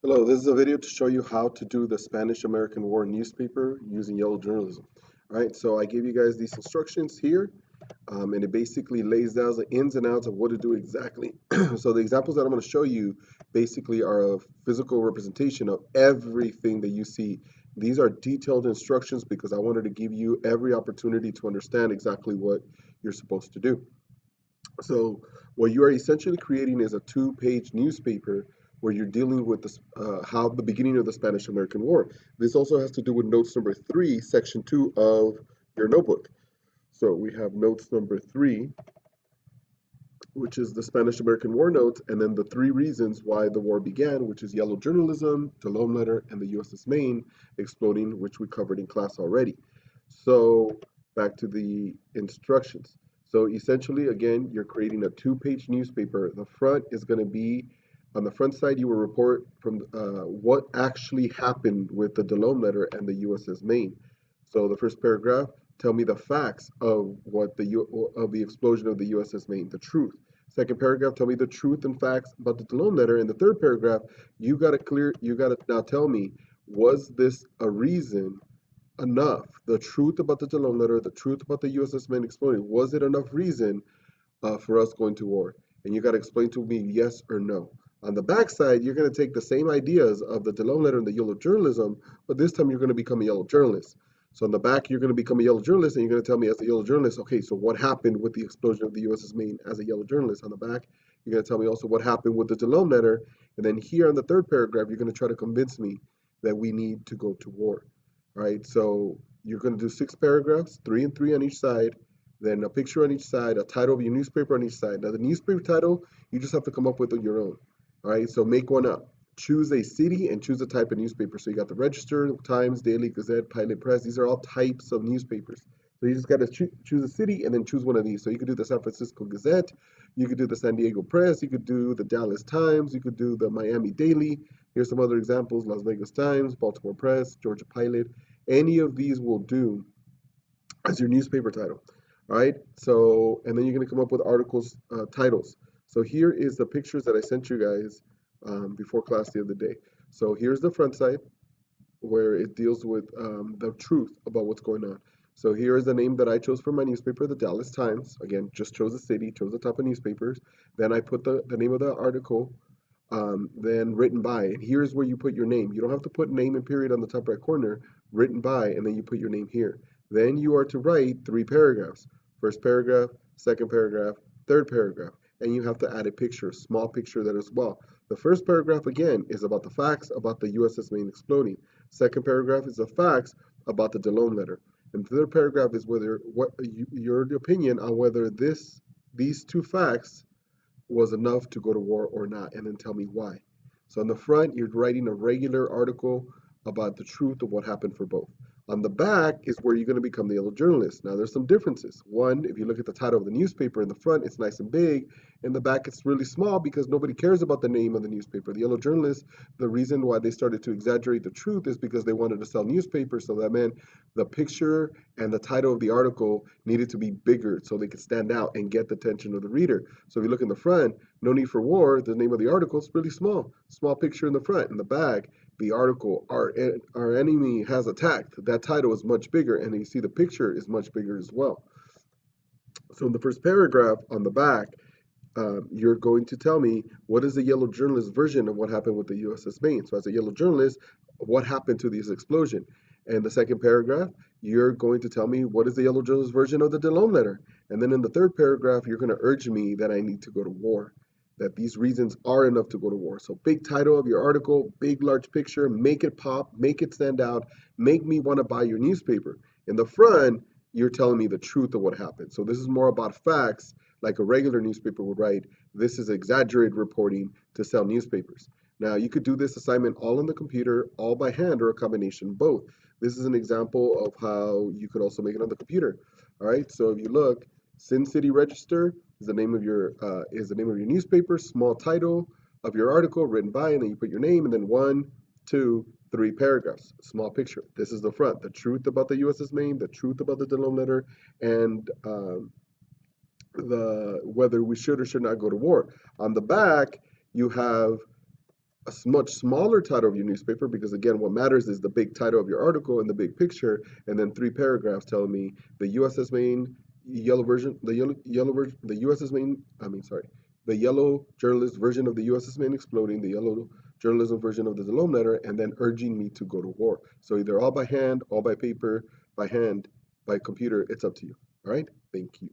Hello, this is a video to show you how to do the Spanish-American War newspaper using yellow journalism. All right, so I gave you guys these instructions here, and it basically lays down the ins and outs of what to do exactly. So the examples that I'm going to show you basically are a physical representation of everything that you see. These are detailed instructions because I wanted to give you every opportunity to understand exactly what you're supposed to do. So what you are essentially creating is a two-page newspaper where you're dealing with how the beginning of the Spanish-American War. This also has to do with notes number 3, section 2 of your notebook. So we have notes number 3, which is the Spanish-American War notes, and then the 3 reasons why the war began, which is yellow journalism, the Dulome letter, and the USS Maine exploding, which we covered in class already. So back to the instructions. So essentially, again, you're creating a two-page newspaper. The front is going to be, on the front side, you will report from what actually happened with the Dulome letter and the USS Maine. So the first paragraph, tell me the facts of of the explosion of the USS Maine, the truth. Second paragraph, tell me the truth and facts about the Dulome letter. In the third paragraph, you got to now tell me, was this a reason enough? The truth about the Dulome letter, the truth about the USS Maine exploding, was it enough reason for us going to war? And you got to explain to me yes or no. On the backside, you're going to take the same ideas of the Dulome letter and the yellow journalism, but this time you're going to become a yellow journalist. So on the back, you're going to become a yellow journalist, and you're going to tell me as a yellow journalist, okay, so what happened with the explosion of the USS Maine as a yellow journalist? On the back, you're going to tell me also what happened with the Dulome letter, and then here on the third paragraph, you're going to try to convince me that we need to go to war. All right, so you're going to do 6 paragraphs, 3 and 3 on each side, then a picture on each side, a title of your newspaper on each side. Now, the newspaper title, you just have to come up with your own. All right, so make one up. Choose a city and choose a type of newspaper. So you got the Register, Times, Daily, Gazette, Pilot Press. These are all types of newspapers. So you just got to choose a city and then choose one of these. So you could do the San Francisco Gazette, you could do the San Diego Press, you could do the Dallas Times, you could do the Miami Daily. Here's some other examples: Las Vegas Times, Baltimore Press, Georgia Pilot. Any of these will do as your newspaper title. All right. So, and then you're going to come up with articles titles. So here is the pictures that I sent you guys before class the other day. So here's the front side where it deals with the truth about what's going on. So here is the name that I chose for my newspaper, the Dallas Times. Again, just chose the city, chose the type of newspapers. Then I put the name of the article, then written by. And here's where you put your name. You don't have to put name and period on the top right corner, written by, and then you put your name here. Then you are to write 3 paragraphs. First paragraph, second paragraph, third paragraph. And you have to add a picture, small picture that as well. The first paragraph, again, is about the facts about the USS Maine exploding. Second paragraph is the facts about the Dulome letter. And the third paragraph is your opinion on whether these 2 facts was enough to go to war or not, and then tell me why. So on the front, you're writing a regular article about the truth of what happened for both. On the back is where you're going to become the yellow journalist. Now, there's some differences. One, if you look at the title of the newspaper in the front, it's nice and big. In the back, it's really small because nobody cares about the name of the newspaper. The yellow journalist, the reason why they started to exaggerate the truth is because they wanted to sell newspapers. So that meant the picture and the title of the article needed to be bigger so they could stand out and get the attention of the reader. So if you look in the front, no need for war, the name of the article is really small. Small picture in the front. In the back, the article, our enemy has attacked. That title is much bigger, and you see the picture is much bigger as well. So in the first paragraph on the back, you're going to tell me what is the yellow journalist version of what happened with the USS Maine. So as a yellow journalist, what happened to this explosion? And the second paragraph, you're going to tell me what is the yellow journalist version of the Dulome letter. And then in the third paragraph, you're going to urge me that I need to go to war, that these reasons are enough to go to war. So big title of your article, big large picture, make it pop, make it stand out, make me want to buy your newspaper. In the front, you're telling me the truth of what happened. So this is more about facts, like a regular newspaper would write. This is exaggerated reporting to sell newspapers. Now, you could do this assignment all on the computer, all by hand, or a combination of both. This is an example of how you could also make it on the computer. All right, so if you look, Sin City Register is the name of your newspaper, small title of your article written by, and then you put your name, and then 1, 2, 3 paragraphs, small picture. This is the front, the truth about the USS Maine, the truth about the Dulome letter, and the whether we should or should not go to war. On the back, you have a much smaller title of your newspaper, because again, what matters is the big title of your article and the big picture, and then 3 paragraphs telling me the USS Maine yellow version, the yellow version, the USS Maine, I mean, sorry, the yellow journalist version of the USS Maine exploding, the yellow journalism version of the Delhomme letter, and then urging me to go to war. So either all by hand, all by paper, by hand, by computer, it's up to you. All right, thank you.